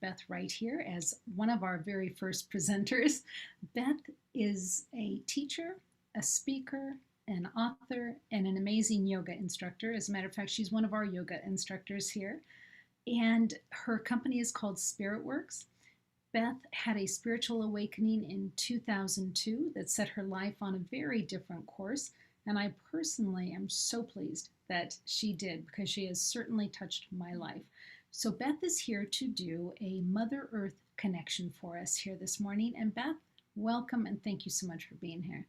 Beth Wright here as one of our very first presenters. Beth is a teacher, a speaker, an author, and an amazing yoga instructor. As a matter of fact, she's one of our yoga instructors here. And her company is called Spirit Works. Beth had a spiritual awakening in 2002 that set her life on a very different course. And I personally am so pleased that she did, because she has certainly touched my life. So Beth is here to do a Mother Earth connection for us here this morning. And Beth, welcome and thank you so much for being here.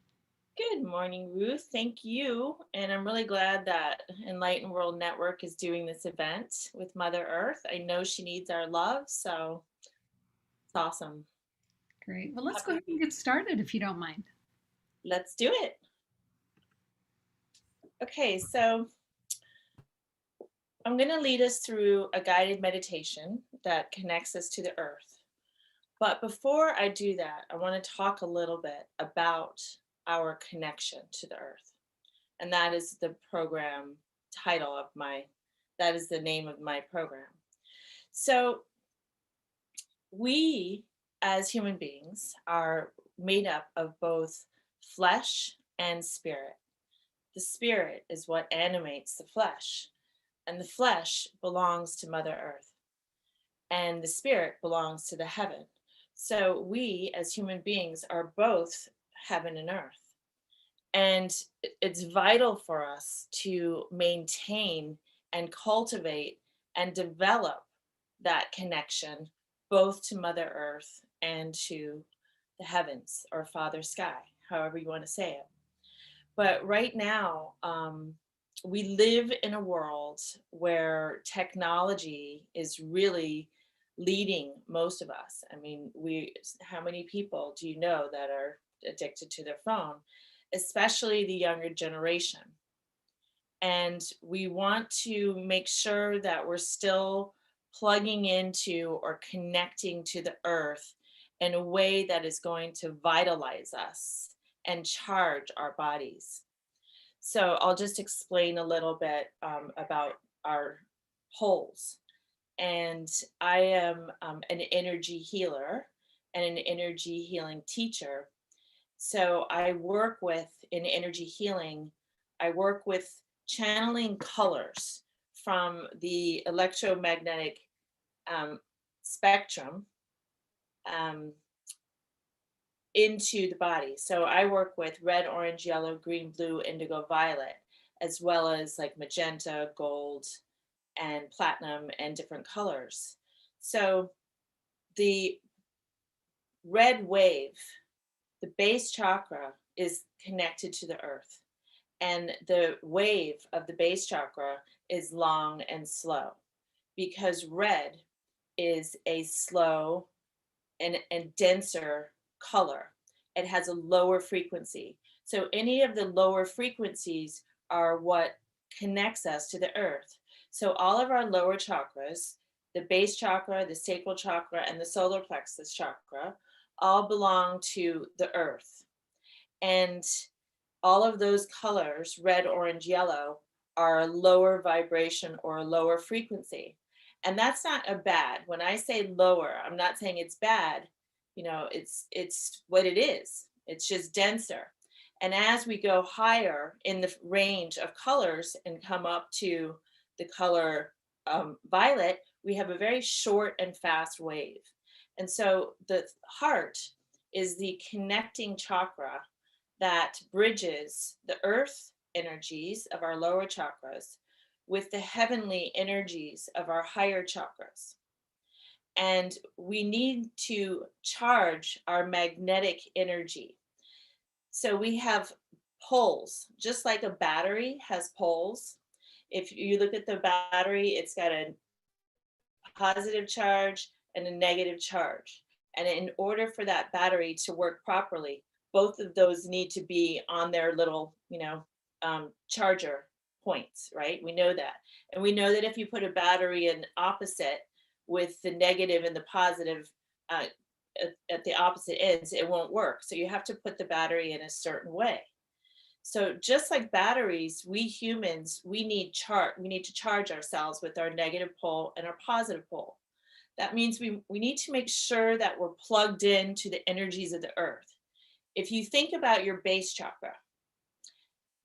Good morning, Ruth. Thank you. And I'm really glad that Enlighten World Network is doing this event with Mother Earth. I know she needs our love, so it's awesome. Great. Well, let's go ahead and get started if you don't mind. Let's do it. Okay, so I'm going to lead us through a guided meditation that connects us to the earth. But before I do that, I want to talk a little bit about our connection to the earth. And that is the program title of that is the name of my program. So we as human beings are made up of both flesh and spirit. The spirit is what animates the flesh, and the flesh belongs to Mother Earth, and the spirit belongs to the heaven. So we as human beings are both heaven and earth. And it's vital for us to maintain and cultivate and develop that connection both to Mother Earth and to the heavens or Father Sky, however you want to say it. But right now, we live in a world where technology is really leading most of us. I mean, how many people do you know that are addicted to their phone, especially the younger generation? And we want to make sure that we're still plugging into or connecting to the earth in a way that is going to vitalize us and charge our bodies. So I'll just explain a little bit about our poles. And I am an energy healer and an energy healing teacher. So in energy healing, I work with channeling colors from the electromagnetic spectrum into the body. So I work with red, orange, yellow, green, blue, indigo, violet, as well as like magenta, gold, and platinum, and different colors. So the red wave, the base chakra, is connected to the earth. And the wave of the base chakra is long and slow, because red is a slow and denser color. It has a lower frequency. So any of the lower frequencies are what connects us to the earth. So all of our lower chakras, the base chakra, the sacral chakra, and the solar plexus chakra, all belong to the earth. And all of those colors, red, orange, yellow, are a lower vibration or a lower frequency. And that's not a bad. When I say lower, I'm not saying it's bad. It's what it is. It's just denser. And as we go higher in the range of colors and come up to the color violet, we have a very short and fast wave. And so the heart is the connecting chakra that bridges the earth energies of our lower chakras with the heavenly energies of our higher chakras. And we need to charge our magnetic energy. So we have poles, just like a battery has poles. If you look at the battery, it's got a positive charge and a negative charge. And in order for that battery to work properly, both of those need to be on their little, charger points, right? We know that. And we know that if you put a battery in opposite with the negative and the positive at the opposite ends, it won't work. So you have to put the battery in a certain way. So just like batteries, we humans, we need to charge ourselves with our negative pole and our positive pole. That means we need to make sure that we're plugged into the energies of the earth. If you think about your base chakra,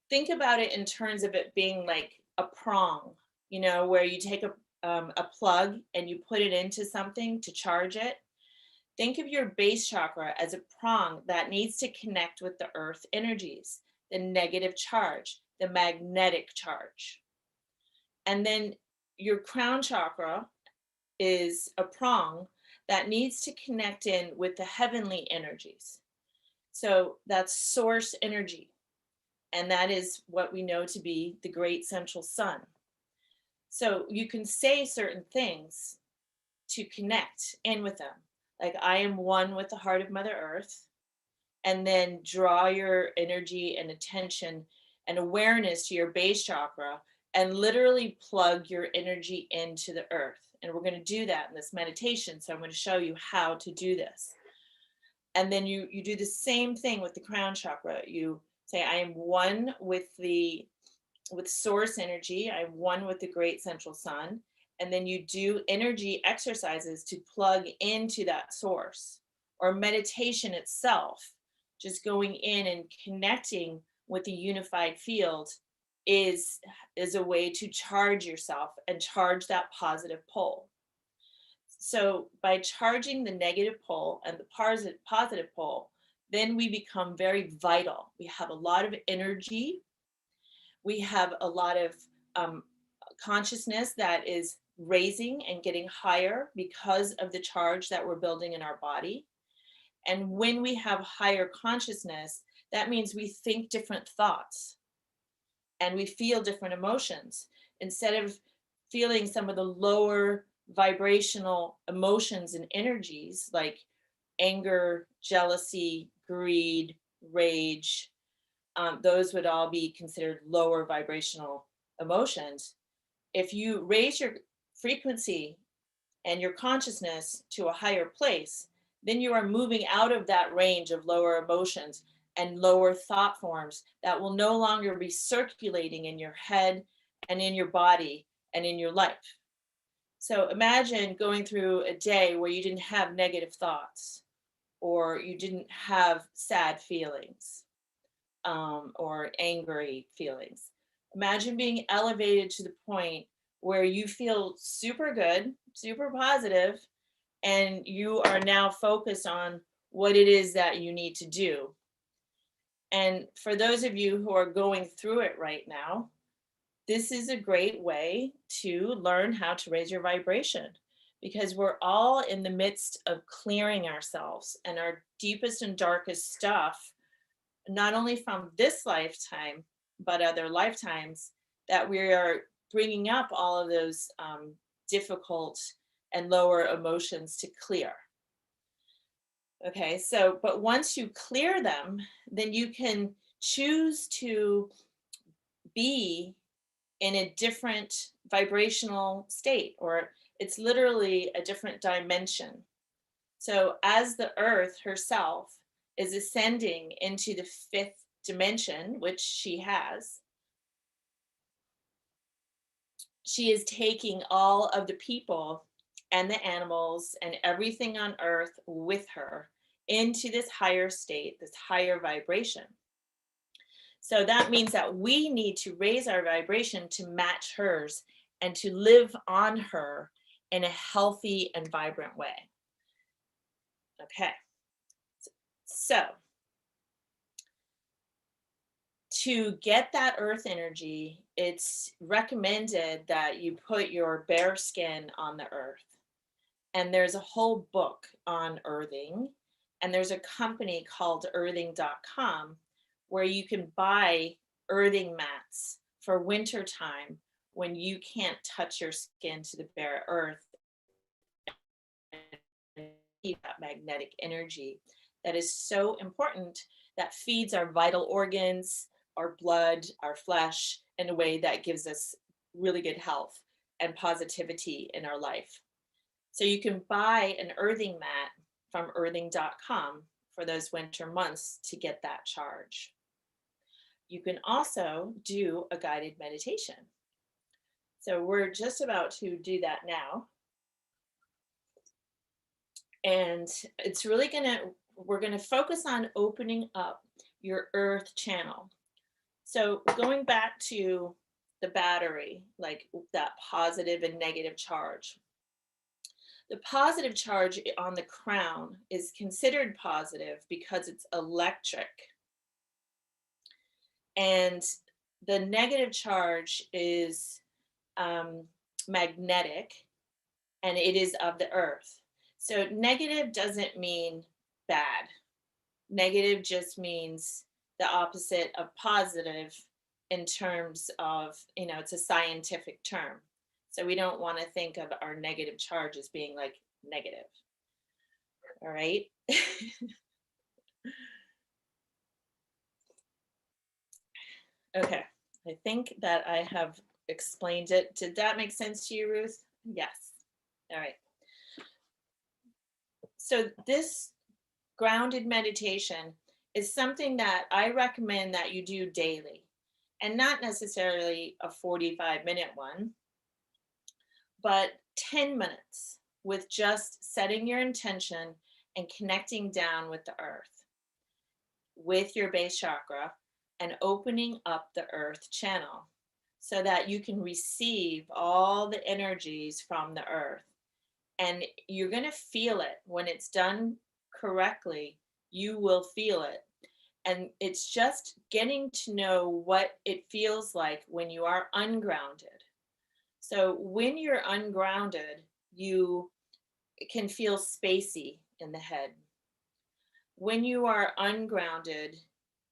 think about it in terms of it being like a prong, where you take a plug and you put it into something to charge it. Think of your base chakra as a prong that needs to connect with the earth energies, the negative charge, the magnetic charge. And then your crown chakra is a prong that needs to connect in with the heavenly energies. So that's source energy. And that is what we know to be the great central sun. So you can say certain things to connect in with them. Like, I am one with the heart of Mother Earth. And then draw your energy and attention and awareness to your base chakra and literally plug your energy into the earth. And we're going to do that in this meditation. So I'm going to show you how to do this. And then you do the same thing with the crown chakra. You say, I am one with source energy. I'm one with the great central sun. And then you do energy exercises to plug into that source, or meditation itself. Just going in and connecting with the unified field is a way to charge yourself and charge that positive pole. So by charging the negative pole and the positive pole, then we become very vital. We have a lot of energy. We have a lot of consciousness that is raising and getting higher because of the charge that we're building in our body. And when we have higher consciousness, that means we think different thoughts and we feel different emotions. Instead of feeling some of the lower vibrational emotions and energies like anger, jealousy, greed, rage, those would all be considered lower vibrational emotions. If you raise your frequency and your consciousness to a higher place, then you are moving out of that range of lower emotions and lower thought forms that will no longer be circulating in your head and in your body and in your life. So imagine going through a day where you didn't have negative thoughts, or you didn't have sad feelings, or angry feelings. Imagine being elevated to the point where you feel super good, super positive, and you are now focused on what it is that you need to do. And for those of you who are going through it right now, this is a great way to learn how to raise your vibration, because we're all in the midst of clearing ourselves and our deepest and darkest stuff, not only from this lifetime, but other lifetimes, that we are bringing up all of those difficult and lower emotions to clear. Okay, so, but once you clear them, then you can choose to be in a different vibrational state, or it's literally a different dimension. So as the earth herself is ascending into the fifth dimension, which she has, she is taking all of the people and the animals and everything on earth with her into this higher state, this higher vibration. So that means that we need to raise our vibration to match hers and to live on her in a healthy and vibrant way. Okay. So to get that earth energy, it's recommended that you put your bare skin on the earth. And there's a whole book on earthing. And there's a company called earthing.com where you can buy earthing mats for winter time when you can't touch your skin to the bare earth. That magnetic energy that is so important, that feeds our vital organs, our blood, our flesh, in a way that gives us really good health and positivity in our life. So you can buy an earthing mat from earthing.com for those winter months to get that charge. You can also do a guided meditation. So we're just about to do that now. And it's really we're gonna focus on opening up your earth channel. So going back to the battery, like that positive and negative charge. The positive charge on the crown is considered positive because it's electric. And the negative charge is magnetic, and it is of the earth. So negative doesn't mean bad. Negative just means the opposite of positive in terms of, it's a scientific term. So we don't want to think of our negative charge as being like negative. All right. Okay. I think that I have explained it. Did that make sense to you, Ruth? Yes. All right. So this grounded meditation is something that I recommend that you do daily, and not necessarily a 45-minute one, but 10 minutes with just setting your intention and connecting down with the earth, with your base chakra, and opening up the earth channel so that you can receive all the energies from the earth. And you're going to feel it when it's done correctly. You will feel it. And it's just getting to know what it feels like when you are ungrounded. So when you're ungrounded, you can feel spacey in the head. When you are ungrounded,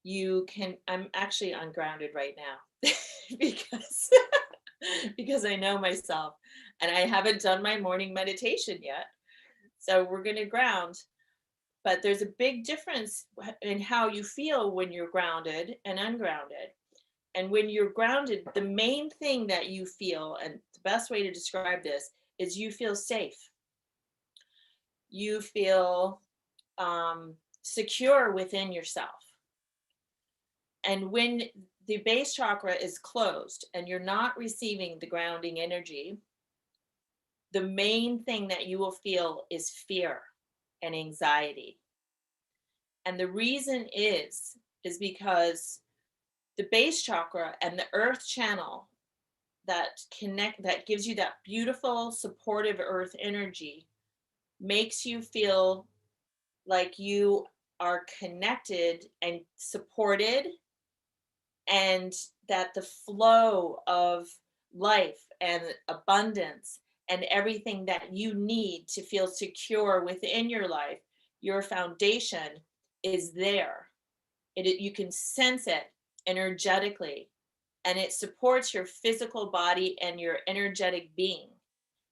I'm actually ungrounded right now because because I know myself and I haven't done my morning meditation yet. So we're going to ground. But there's a big difference in how you feel when you're grounded and ungrounded. And when you're grounded, the main thing that you feel, and the best way to describe this, is you feel safe. You feel secure within yourself. And when the base chakra is closed and you're not receiving the grounding energy, the main thing that you will feel is fear and anxiety. And the reason is because the base chakra and the earth channel that gives you that beautiful supportive earth energy makes you feel like you are connected and supported, and that the flow of life and abundance and everything that you need to feel secure within your life, your foundation is there. You can sense it energetically, and it supports your physical body and your energetic being.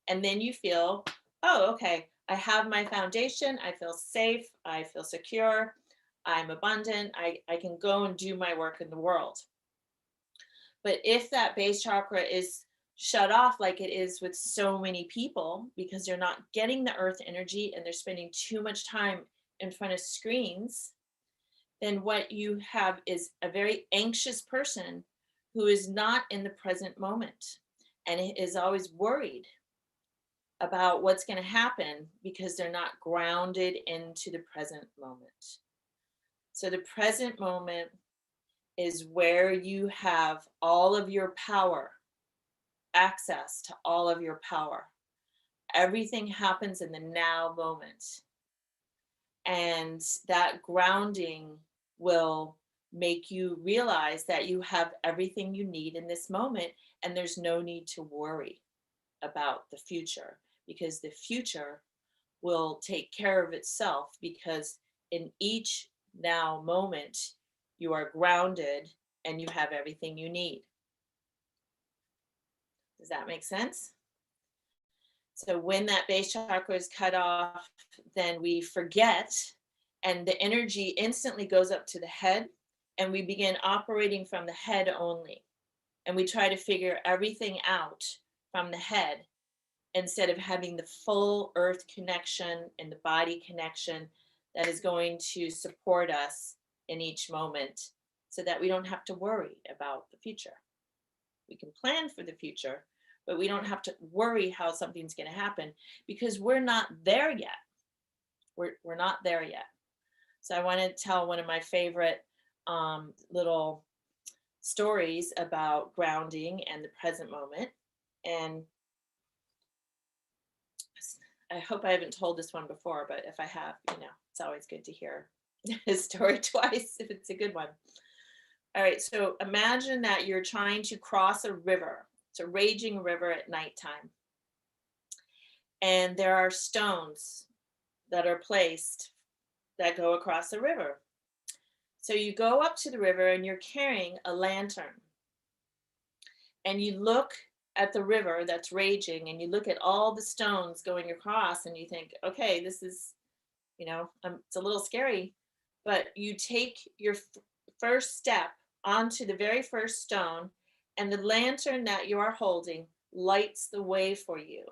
And then you feel, oh, okay, I have my foundation. I feel safe. I feel secure. I'm abundant. I can go and do my work in the world. But if that base chakra is shut off, like it is with so many people, because they're not getting the earth energy and they're spending too much time in front of screens, then what you have is a very anxious person who is not in the present moment and is always worried about what's going to happen because they're not grounded into the present moment. So the present moment is where you have all of your power, access to all of your power. Everything happens in the now moment. And that grounding will make you realize that you have everything you need in this moment, and there's no need to worry about the future, because the future will take care of itself, because in each now moment you are grounded and you have everything you need. Does that make sense? So when that base chakra is cut off, then we forget, and the energy instantly goes up to the head, and we begin operating from the head only. And we try to figure everything out from the head instead of having the full earth connection and the body connection that is going to support us in each moment, so that we don't have to worry about the future. We can plan for the future, but we don't have to worry how something's going to happen, because we're not there yet. We're not there yet. So I want to tell one of my favorite little stories about grounding and the present moment. And I hope I haven't told this one before, but if I have, it's always good to hear his story twice if it's a good one. All right, so imagine that you're trying to cross a river. It's a raging river at nighttime. And there are stones that are placed that go across the river. So you go up to the river and you're carrying a lantern. And you look at the river that's raging and you look at all the stones going across and you think, okay, this is, it's a little scary. But you take your first step onto the very first stone, and the lantern that you are holding lights the way for you.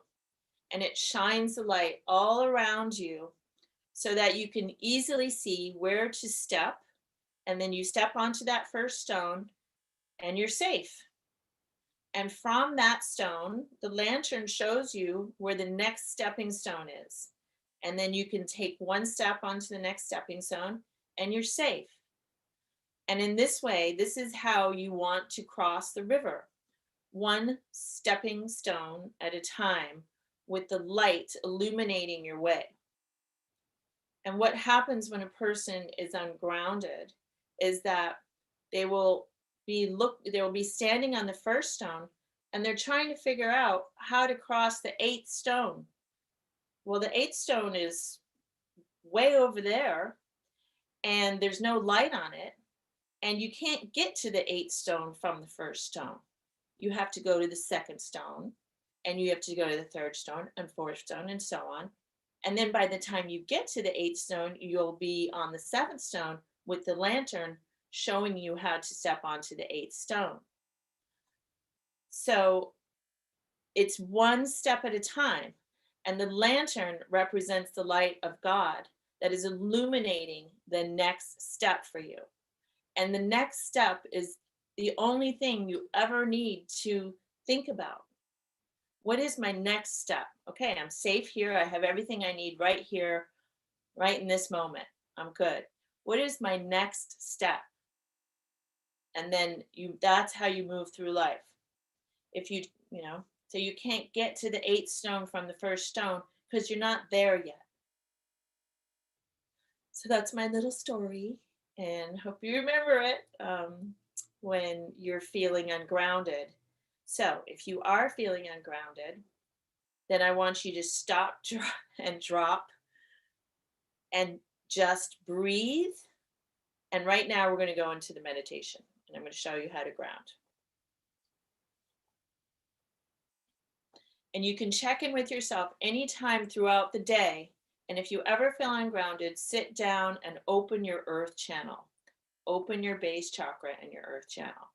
And it shines the light all around you so that you can easily see where to step. And then you step onto that first stone and you're safe. And from that stone, the lantern shows you where the next stepping stone is. And then you can take one step onto the next stepping stone and you're safe. And in this way, this is how you want to cross the river. One stepping stone at a time with the light illuminating your way. And what happens when a person is ungrounded is that they will be standing on the first stone and they're trying to figure out how to cross the eighth stone. Well, the eighth stone is way over there and there's no light on it. And you can't get to the eighth stone from the first stone. You have to go to the second stone and you have to go to the third stone and fourth stone and so on. And then by the time you get to the eighth stone, you'll be on the seventh stone with the lantern showing you how to step onto the eighth stone. So it's one step at a time. And the lantern represents the light of God that is illuminating the next step for you. And the next step is the only thing you ever need to think about. What is my next step? Okay, I'm safe here. I have everything I need right here, right in this moment. I'm good. What is my next step? And then that's how you move through life. If so you can't get to the eighth stone from the first stone because you're not there yet. So that's my little story, and hope you remember it when you're feeling ungrounded. So if you are feeling ungrounded, then I want you to stop and drop and just breathe. And right now we're going to go into the meditation, and I'm going to show you how to ground. And you can check in with yourself anytime throughout the day. And if you ever feel ungrounded, sit down and open your earth channel. Open your base chakra and your earth channel.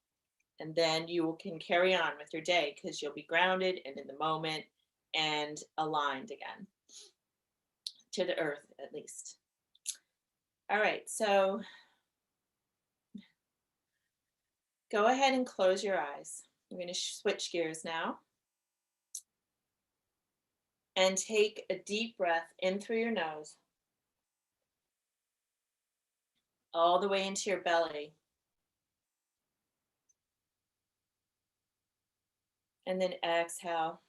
And then you can carry on with your day because you'll be grounded and in the moment and aligned again to the earth, at least. All right, so go ahead and close your eyes. I'm going to switch gears now. And take a deep breath in through your nose, all the way into your belly. And then exhale.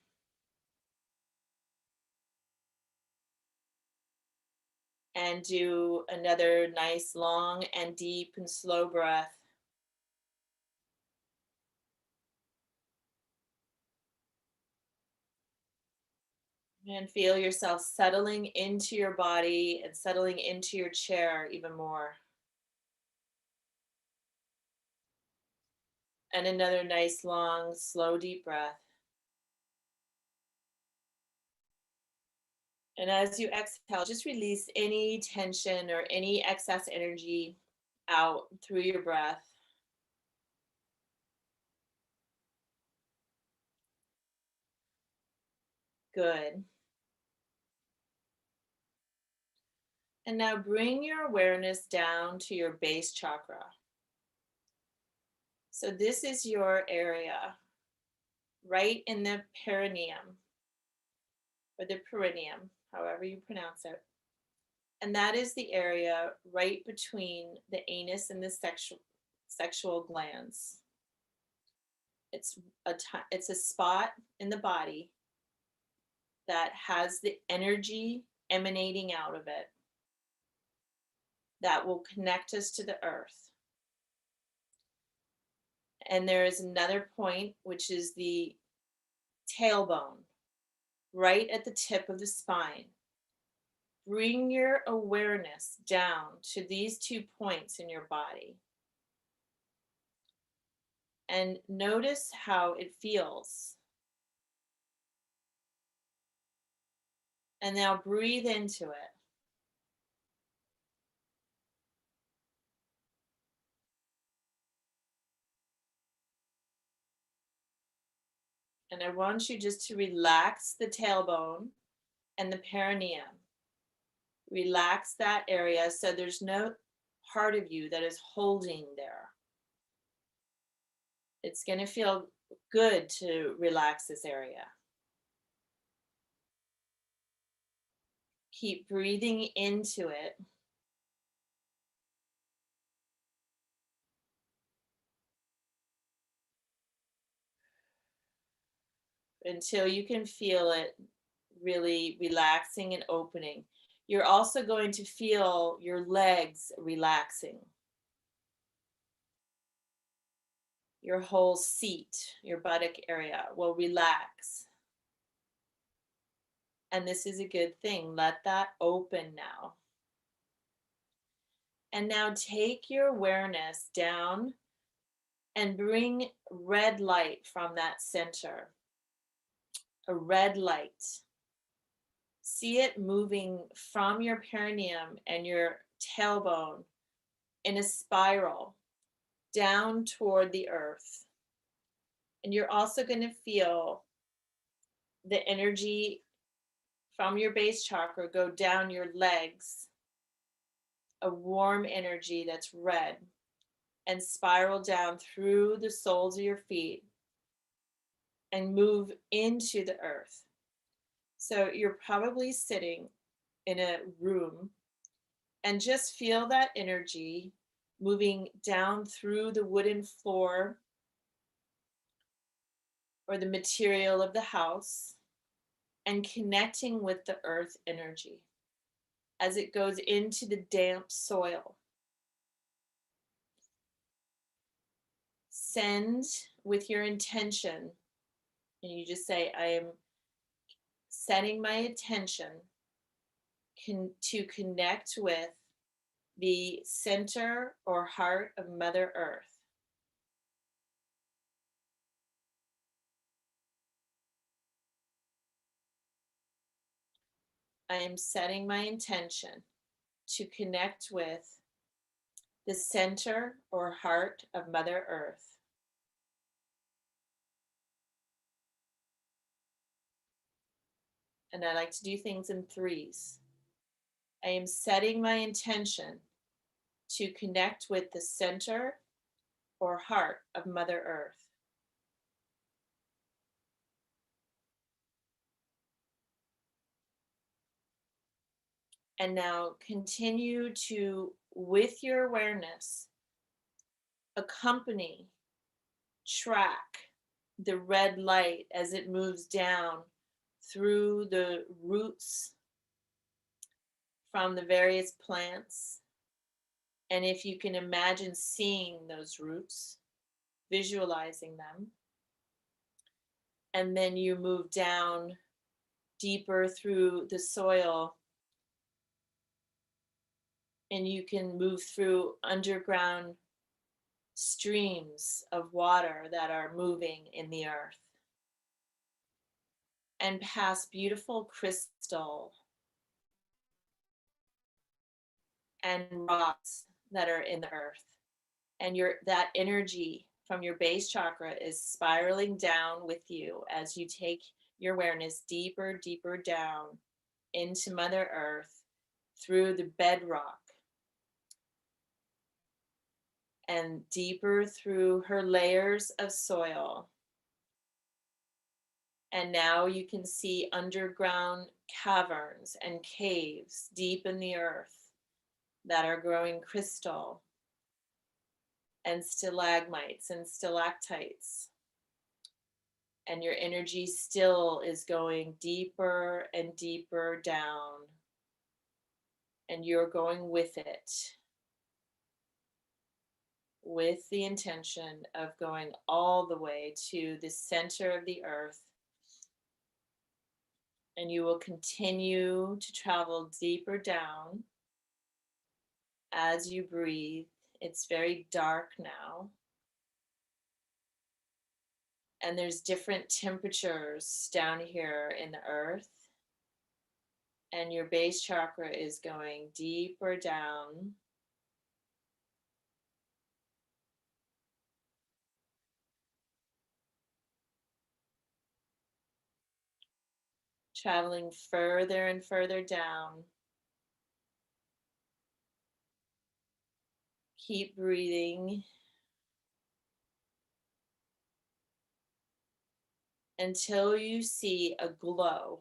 And do another nice, long and deep and slow breath. And feel yourself settling into your body and settling into your chair even more. And another nice, long, slow, deep breath. And as you exhale, just release any tension or any excess energy out through your breath. Good. And now bring your awareness down to your base chakra. So this is your area, right in the perineum, or the perineum, however you pronounce it. And that is the area right between the anus and the sexual glands. It's a spot in the body that has the energy emanating out of it that will connect us to the earth. And there is another point, which is the tailbone, right at the tip of the spine. Bring your awareness down to these 2 points in your body and notice how it feels. And now breathe into it. And I want you just to relax the tailbone and the perineum. Relax that area so there's no part of you that is holding there. It's going to feel good to relax this area. Keep breathing into it. Until you can feel it really relaxing and opening. You're also going to feel your legs relaxing. Your whole seat, your buttock area will relax. And this is a good thing. Let that open now. And now take your awareness down and bring red light from that center. A red light. See it moving from your perineum and your tailbone in a spiral down toward the earth. And you're also going to feel the energy from your base chakra go down your legs, a warm energy that's red, and spiral down through the soles of your feet and move into the earth. So you're probably sitting in a room and just feel that energy moving down through the wooden floor or the material of the house and connecting with the earth energy as it goes into the damp soil. Send with your intention, and you just say, I am setting my attention to connect with the center or heart of Mother Earth. I am setting my intention to connect with the center or heart of Mother Earth. And I like to do things in threes. I am setting my intention to connect with the center or heart of Mother Earth. And now continue to, with your awareness, accompany, track the red light as it moves down through the roots from the various plants. And if you can imagine seeing those roots, visualizing them, and then you move down deeper through the soil, and you can move through underground streams of water that are moving in the earth, and past beautiful crystal and rocks that are in the earth. And that energy from your base chakra is spiraling down with you as you take your awareness deeper, deeper down into Mother Earth through the bedrock and deeper through her layers of soil. And now you can see underground caverns and caves deep in the earth that are growing crystal and stalagmites and stalactites. And your energy still is going deeper and deeper down, and you're going with it, with the intention of going all the way to the center of the earth. And you will continue to travel deeper down as you breathe. It's very dark now, and there's different temperatures down here in the earth, and your base chakra is going deeper down, traveling further and further down. Keep breathing until you see a glow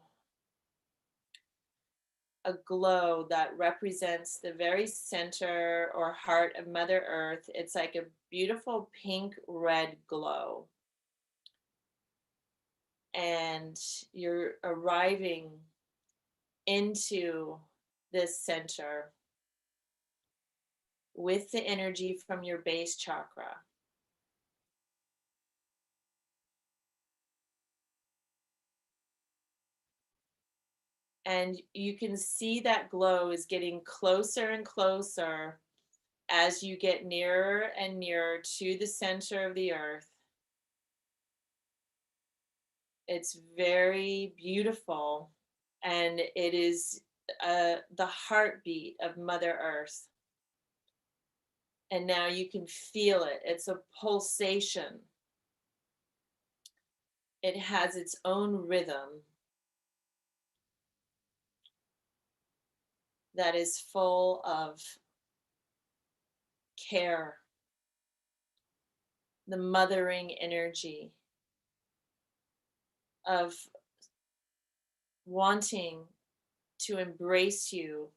that represents the very center or heart of Mother Earth. It's like a beautiful pink red glow. And you're arriving into this center with the energy from your base chakra. And you can see that glow is getting closer and closer as you get nearer and nearer to the center of the earth. It's very beautiful, and it is the heartbeat of Mother Earth. And now you can feel it. It's a pulsation. It has its own rhythm that is full of care, the mothering energy of wanting to embrace you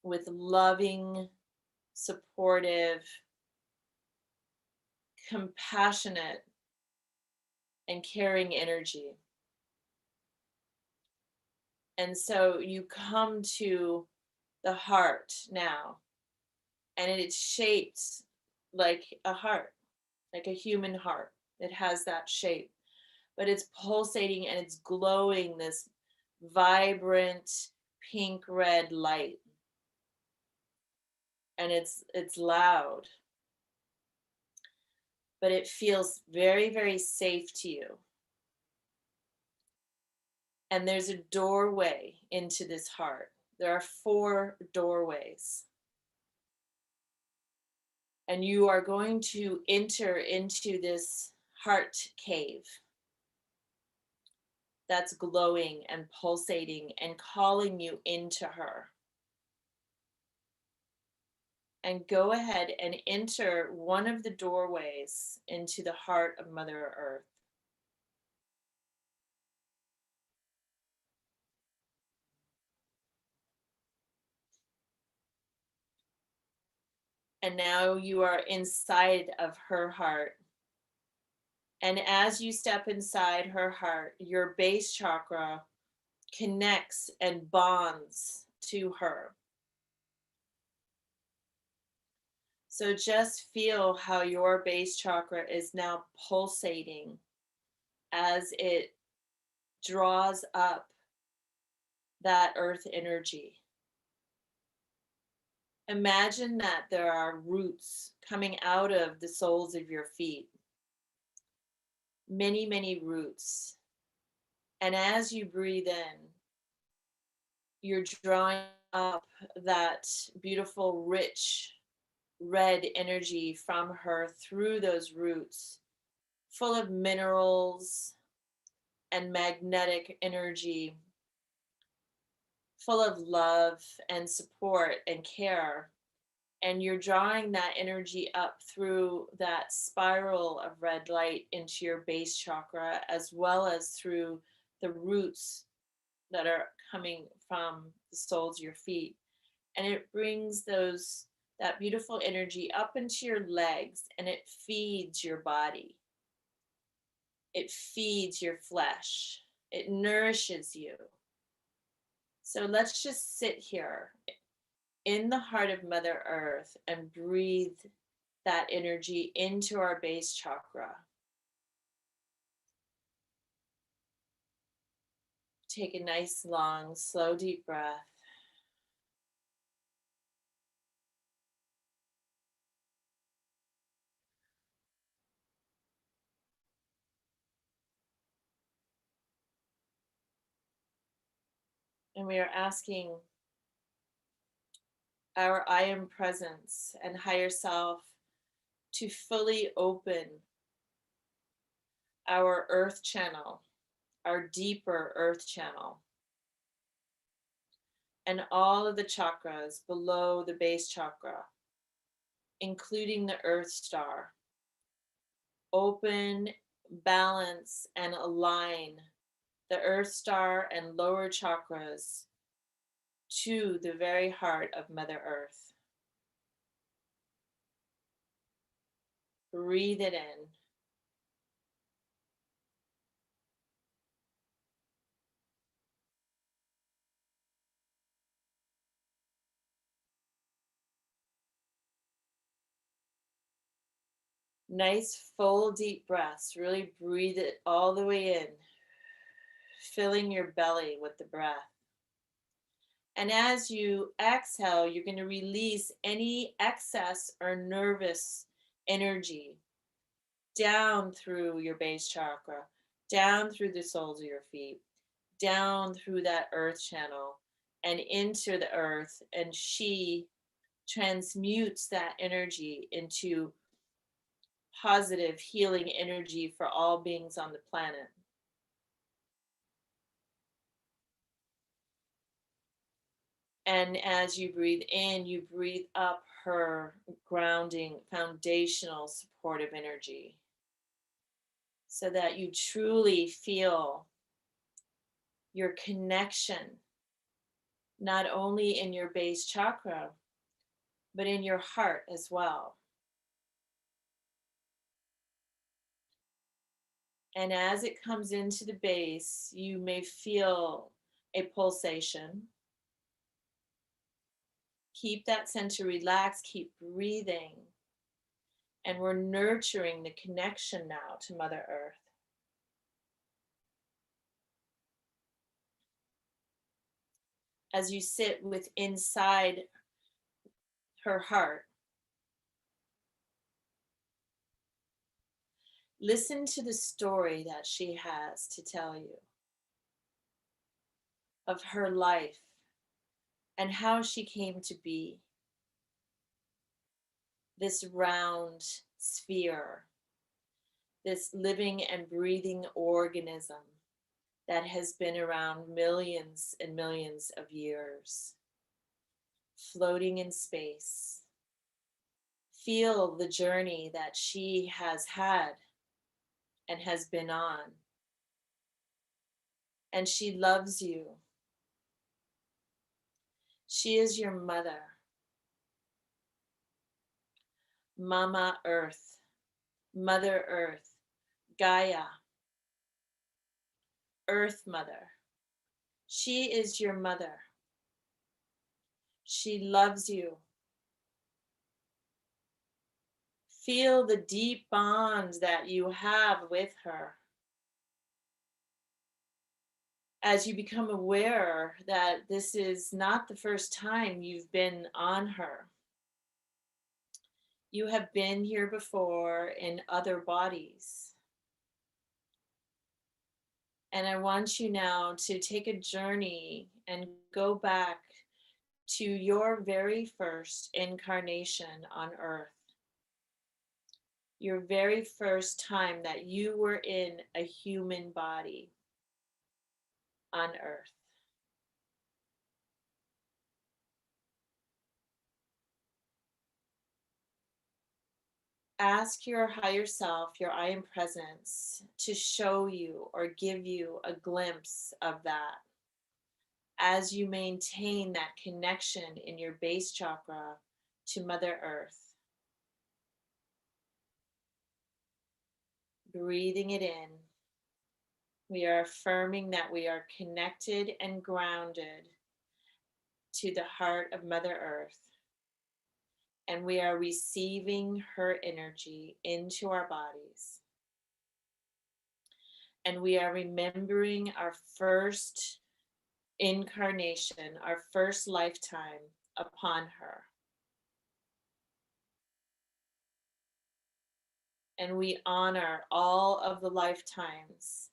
with loving, supportive, compassionate, and caring energy. And so you come to the heart now, and it's shaped like a heart, like a human heart. It has that shape, but it's pulsating and it's glowing this vibrant pink red light. And it's loud, but it feels very, very safe to you. And there's a doorway into this heart. There are 4 doorways. And you are going to enter into this heart cave that's glowing and pulsating and calling you into her. And go ahead and enter one of the doorways into the heart of Mother Earth. And now you are inside of her heart. And as you step inside her heart, your base chakra connects and bonds to her. So just feel how your base chakra is now pulsating as it draws up that earth energy. Imagine that there are roots coming out of the soles of your feet. Many, many roots. And as you breathe in, you're drawing up that beautiful, rich, red energy from her through those roots, full of minerals and magnetic energy, full of love and support and care. And you're drawing that energy up through that spiral of red light into your base chakra, as well as through the roots that are coming from the soles of your feet. And it brings that beautiful energy up into your legs, and it feeds your body. It feeds your flesh. It nourishes you. So let's just sit here in the heart of Mother Earth and breathe that energy into our base chakra. Take a nice, long, slow, deep breath. And we are asking our I am presence and higher self to fully open our earth channel, our deeper earth channel, and all of the chakras below the base chakra, including the earth star. Open, balance, and align the earth star and lower chakras to the very heart of Mother Earth. Breathe it in. Nice, full, deep breaths. Really breathe it all the way in, filling your belly with the breath. And as you exhale, you're going to release any excess or nervous energy down through your base chakra, down through the soles of your feet, down through that earth channel and into the earth. And she transmutes that energy into positive healing energy for all beings on the planet. And as you breathe in, you breathe up her grounding, foundational, supportive energy so that you truly feel your connection, not only in your base chakra, but in your heart as well. And as it comes into the base, you may feel a pulsation. Keep that center relaxed, keep breathing. And we're nurturing the connection now to Mother Earth. As you sit with inside her heart, listen to the story that she has to tell you of her life and how she came to be this round sphere, this living and breathing organism that has been around millions and millions of years, floating in space. Feel the journey that she has had and has been on. And she loves you. She is your mother, Mama Earth, Mother Earth, Gaia, Earth Mother. She is your mother. She loves you. Feel the deep bond that you have with her. As you become aware that this is not the first time you've been on her. You have been here before in other bodies. And I want you now to take a journey and go back to your very first incarnation on Earth. Your very first time that you were in a human body on Earth. Ask your higher self, your I am presence, to show you or give you a glimpse of that. as you maintain that connection in your base chakra to Mother Earth. Breathing it in, we are affirming that we are connected and grounded to the heart of Mother Earth, and we are receiving her energy into our bodies. And we are remembering our first incarnation, our first lifetime upon her. And we honor all of the lifetimes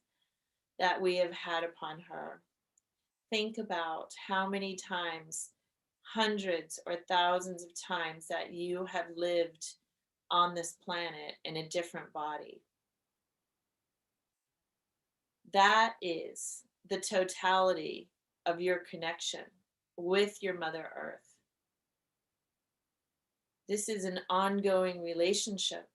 that we have had upon her. Think about how many times, hundreds or thousands of times, that you have lived on this planet in a different body. That is the totality of your connection with your Mother Earth. This is an ongoing relationship.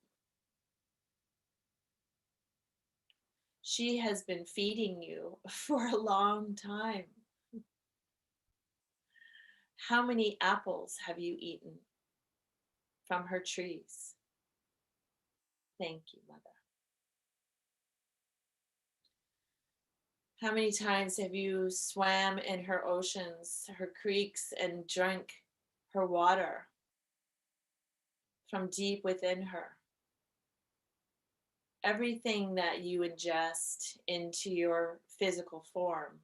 She has been feeding you for a long time. How many apples have you eaten from her trees? Thank you, Mother. How many times have you swam in her oceans, her creeks, and drank her water from deep within her? Everything that you ingest into your physical form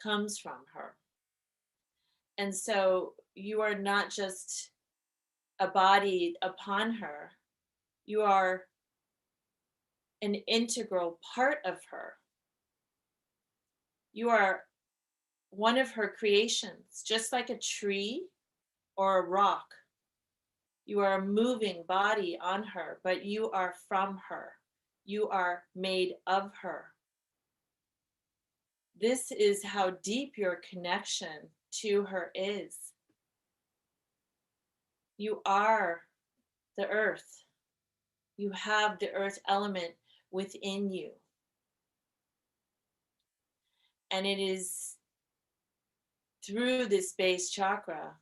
comes from her. And so you are not just a body upon her, you are an integral part of her. You are one of her creations, just like a tree or a rock. You are a moving body on her, but you are from her. You are made of her. This is how deep your connection to her is. You are the earth. You have the earth element within you. And it is through this base chakra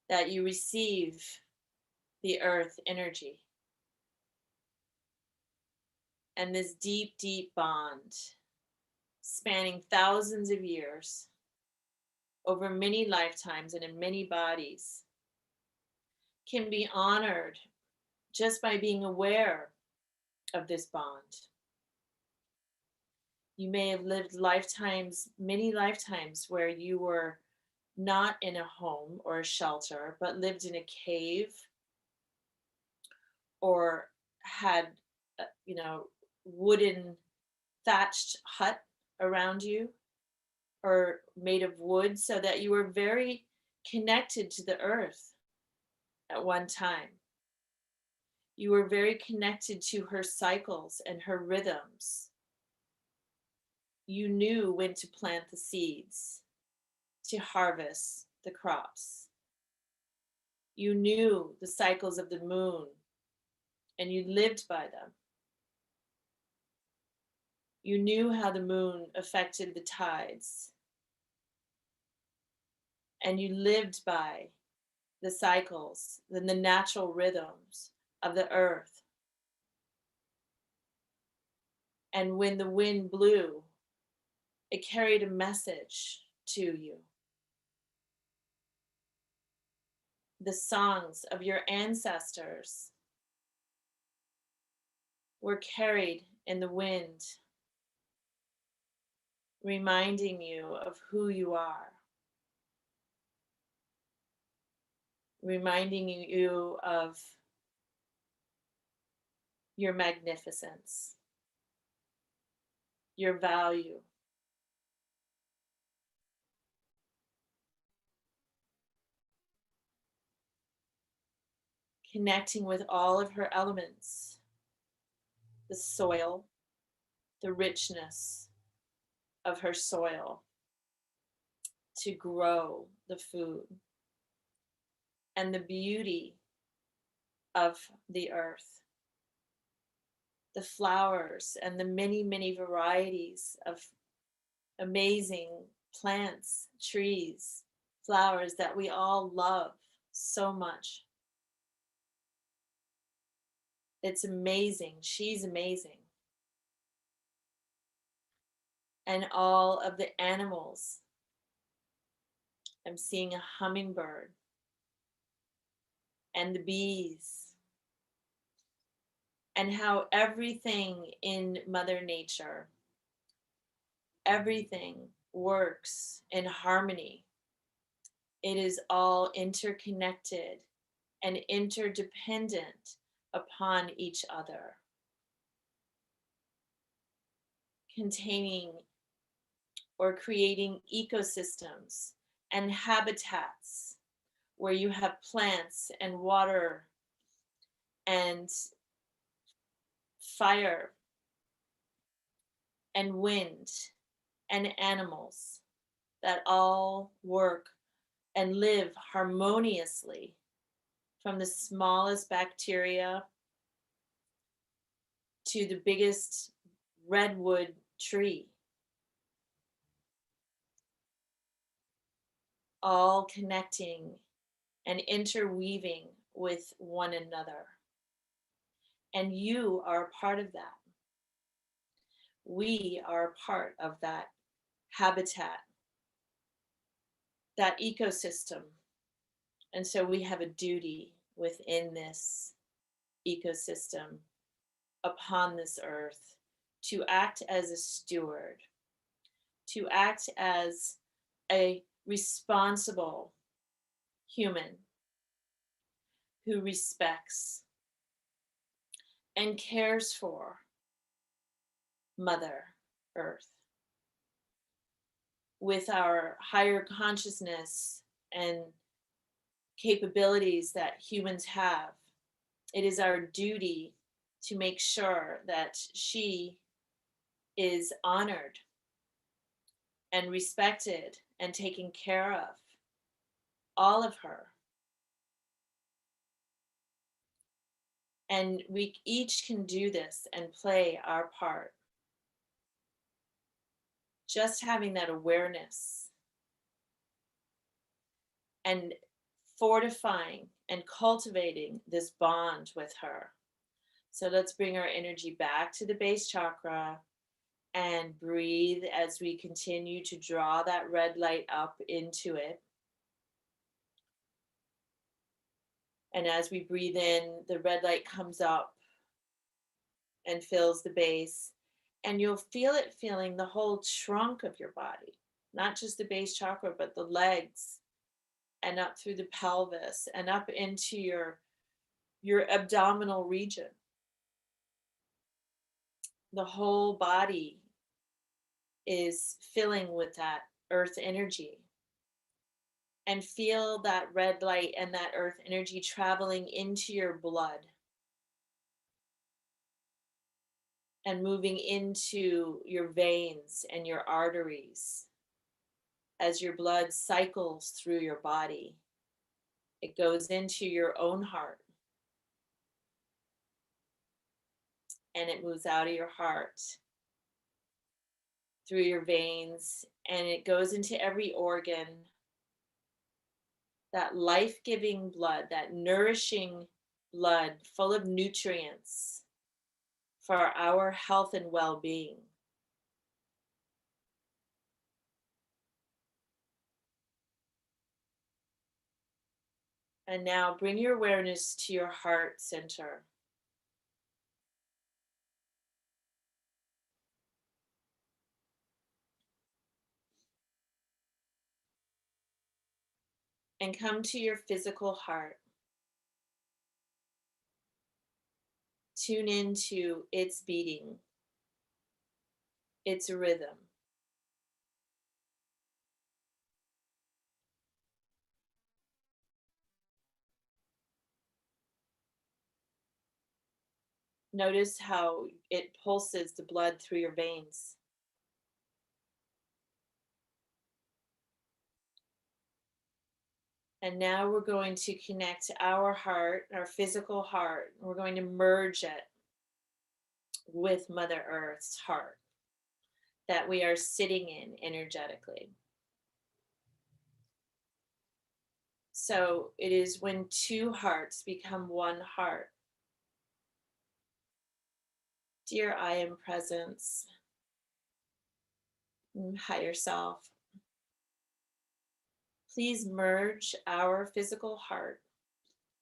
that you receive the earth energy. And this deep, deep bond, spanning thousands of years, over many lifetimes and in many bodies, can be honored just by being aware of this bond. You may have lived lifetimes, many lifetimes, where you were not in a home or a shelter, but lived in a cave or had, wooden thatched hut around you, or made of wood, so that you were very connected to the earth at one time. You were very connected to her cycles and her rhythms. You knew when to plant the seeds, to harvest the crops. You knew the cycles of the moon, and you lived by them. You knew how the moon affected the tides, and you lived by the cycles and the natural rhythms of the earth. And when the wind blew, it carried a message to you. The songs of your ancestors were carried in the wind, reminding you of who you are, reminding you of your magnificence, your value. Connecting with all of her elements, the soil, the richness of her soil to grow the food, and the beauty of the earth, the flowers and the many, many varieties of amazing plants, trees, flowers that we all love so much. It's amazing. She's amazing. And all of the animals. I'm seeing a hummingbird and the bees, and how everything in Mother Nature, everything works in harmony. It is all interconnected and interdependent upon each other, containing or creating ecosystems and habitats where you have plants and water and fire and wind and animals that all work and live harmoniously, from the smallest bacteria to the biggest redwood tree, all connecting and interweaving with one another. And you are a part of that. We are a part of that habitat, that ecosystem. And so we have a duty within this ecosystem, upon this earth, to act as a steward, to act as a responsible human who respects and cares for Mother Earth. With our higher consciousness and capabilities that humans have, it is our duty to make sure that she is honored and respected and taken care of, all of her. And we each can do this and play our part. Just having that awareness and fortifying and cultivating this bond with her. So let's bring our energy back to the base chakra and breathe as we continue to draw that red light up into it. And as we breathe in, the red light comes up and fills the base. And you'll feel it filling the whole trunk of your body, not just the base chakra, but the legs, and up through the pelvis and up into your abdominal region. The whole body is filling with that earth energy. And feel that red light and that earth energy traveling into your blood and moving into your veins and your arteries. As your blood cycles through your body, it goes into your own heart and it moves out of your heart through your veins, and it goes into every organ. That life-giving blood, that nourishing blood full of nutrients for our health and well-being. And now bring your awareness to your heart center. And come to your physical heart. Tune into its beating, its rhythm. Notice how it pulses the blood through your veins. And now we're going to connect our heart, our physical heart. We're going to merge it with Mother Earth's heart. that we are sitting in energetically. So it is when two hearts become one heart. Dear I am presence, higher self, please merge our physical heart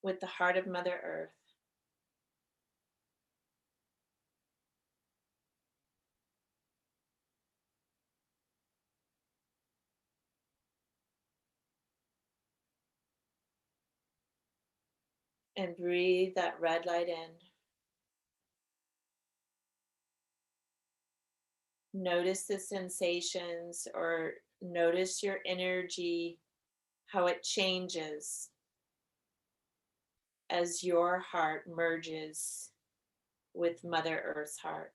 with the heart of Mother Earth. And breathe that red light in. Notice the sensations or notice your energy, how it changes as your heart merges with Mother Earth's heart.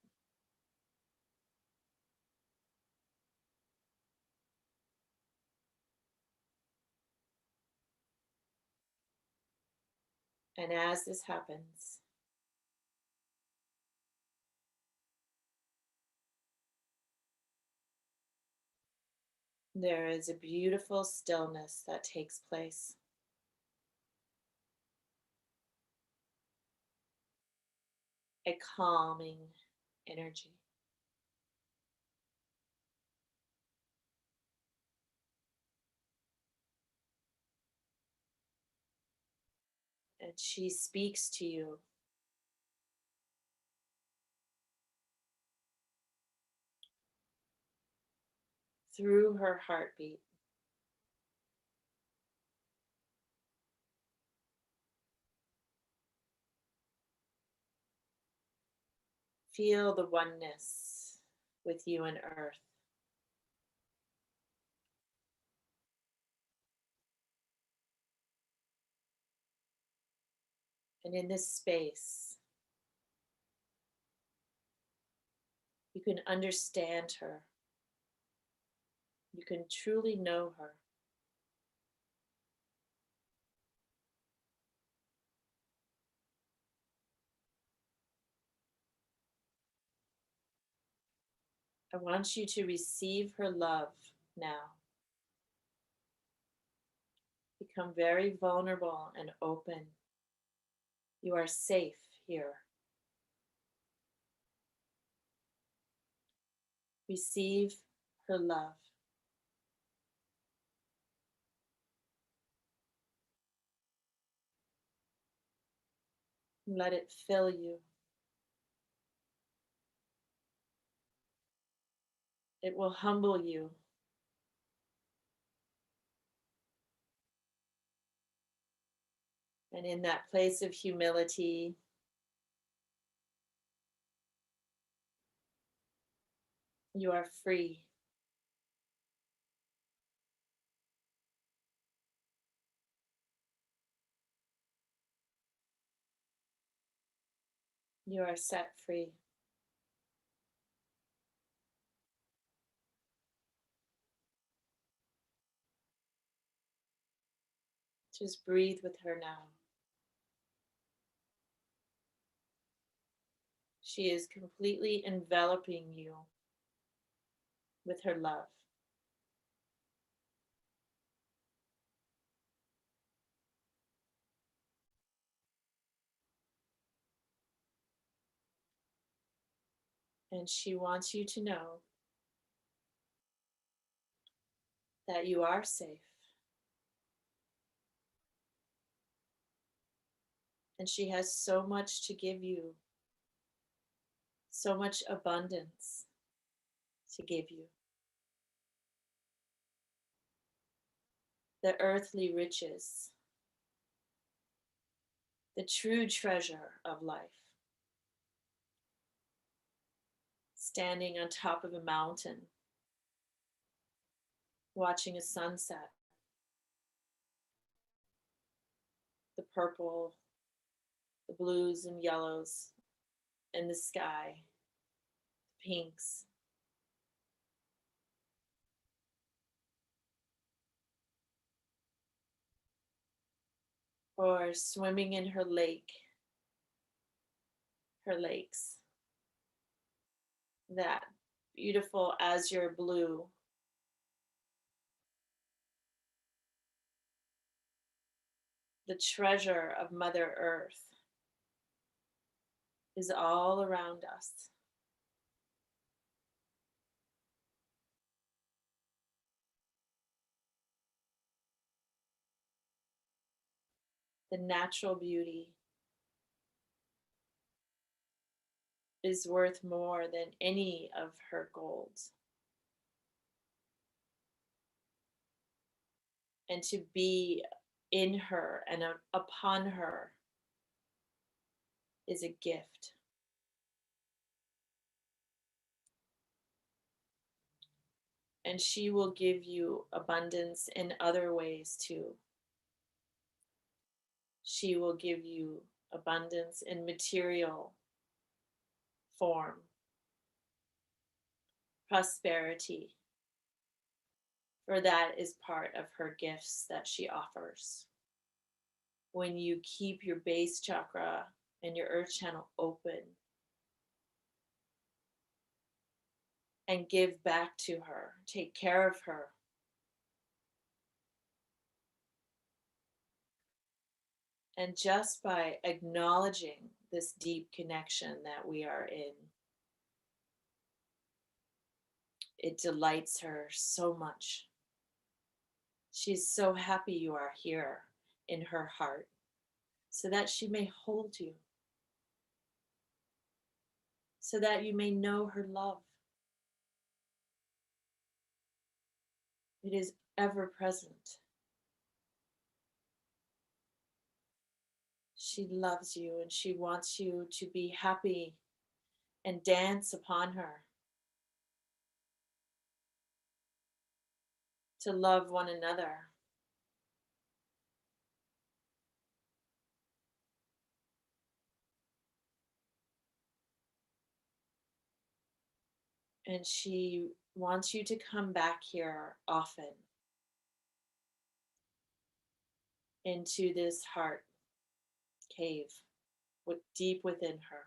And as this happens, there is a beautiful stillness that takes place. A calming energy. And she speaks to you through her heartbeat. Feel the oneness with you and Earth. And in this space, you can understand her. You can truly know her. I want you to receive her love now. Become very vulnerable and open. You are safe here. Receive her love. Let it fill you. It will humble you. And in that place of humility, you are free. You are set free. Just breathe with her now. She is completely enveloping you with her love. And she wants you to know that you are safe. And she has so much to give you, so much abundance to give you. The earthly riches, the true treasure of life. Standing on top of a mountain, watching a sunset, the purple, the blues and yellows in the sky, the pinks. Or swimming in her lake, her lakes. That beautiful azure blue. The treasure of Mother Earth is all around us. The natural beauty is worth more than any of her golds. And to be in her and upon her is a gift. And she will give you abundance in other ways too. She will give you abundance in material form, prosperity, for that is part of her gifts that she offers. When you keep your base chakra and your earth channel open and give back to her, take care of her, and just by acknowledging this deep connection that we are in, it delights her so much. She's so happy you are here in her heart so that she may hold you, so that you may know her love. It is ever present. She loves you and she wants you to be happy and dance upon her, to love one another. And she wants you to come back here often into this heart cave deep within her,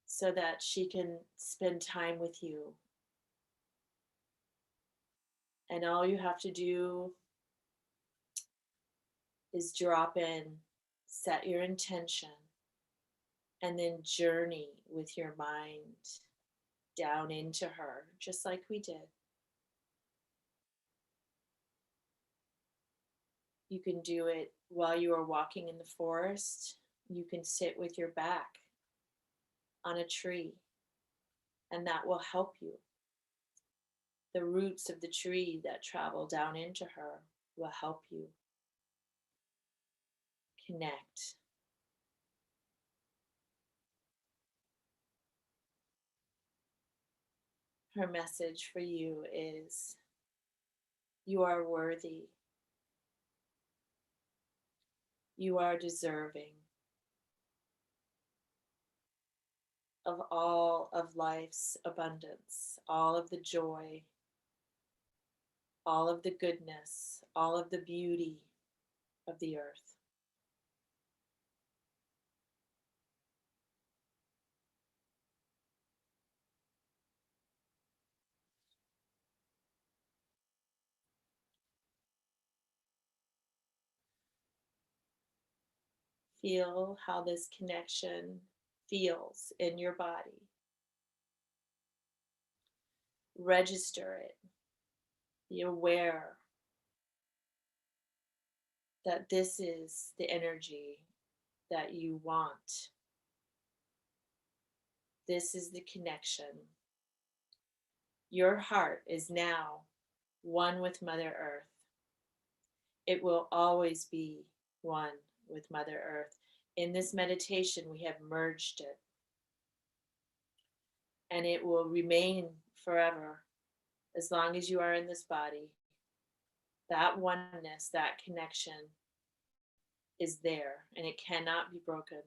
so that she can spend time with you. And all you have to do is drop in, set your intention, and then journey with your mind down into her, just like we did. You can do it while you are walking in the forest. You can sit with your back on a tree, and that will help you. The roots of the tree that travel down into her will help you connect. Her message for you is, you are worthy. You are deserving of all of life's abundance, all of the joy, all of the goodness, all of the beauty of the earth. Feel how this connection feels in your body. Register it. Be aware that this is the energy that you want. This is the connection. Your heart is now one with Mother Earth. It will always be one with Mother Earth. In this meditation, we have merged it, and it will remain forever as long as you are in this body. That oneness, that connection is there, and it cannot be broken.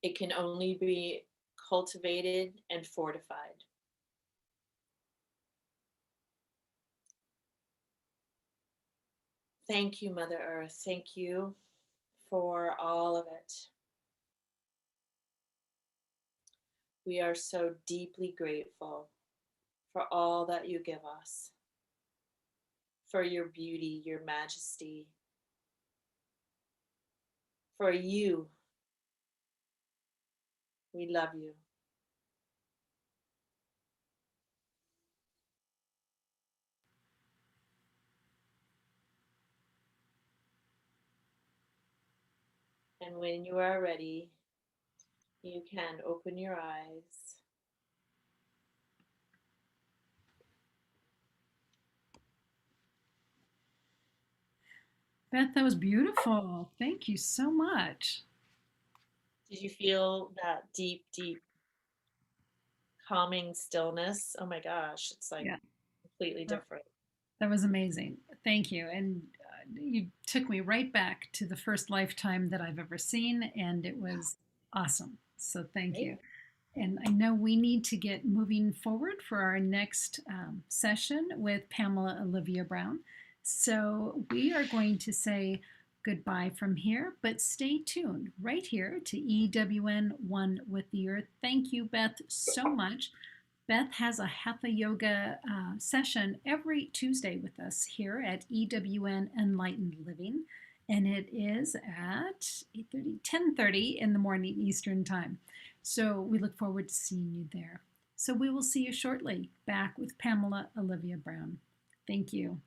It can only be cultivated and fortified. Thank you, Mother Earth. Thank you for all of it. We are so deeply grateful for all that you give us, for your beauty, your majesty, for you. We love you. And when you are ready, you can open your eyes. Beth, that was beautiful. Thank you so much. Did you feel that deep, deep, calming stillness? Oh my gosh, it's like Yeah, completely that, different. that was amazing. Thank you. And you took me right back to the first lifetime that I've ever seen, and it was awesome. So thank Right? you. And I know we need to get moving forward for our next session with Pamela Olivia Brown. So we are going to say goodbye from here, but stay tuned right here to EWN One with the Earth. Thank you, Beth, so much. Beth has a Hatha Yoga session every Tuesday with us here at EWN Enlightened Living, and it is at 8:30, 10:30 in the morning Eastern Time. So we look forward to seeing you there. So we will see you shortly back with Pamela Olivia Brown. Thank you.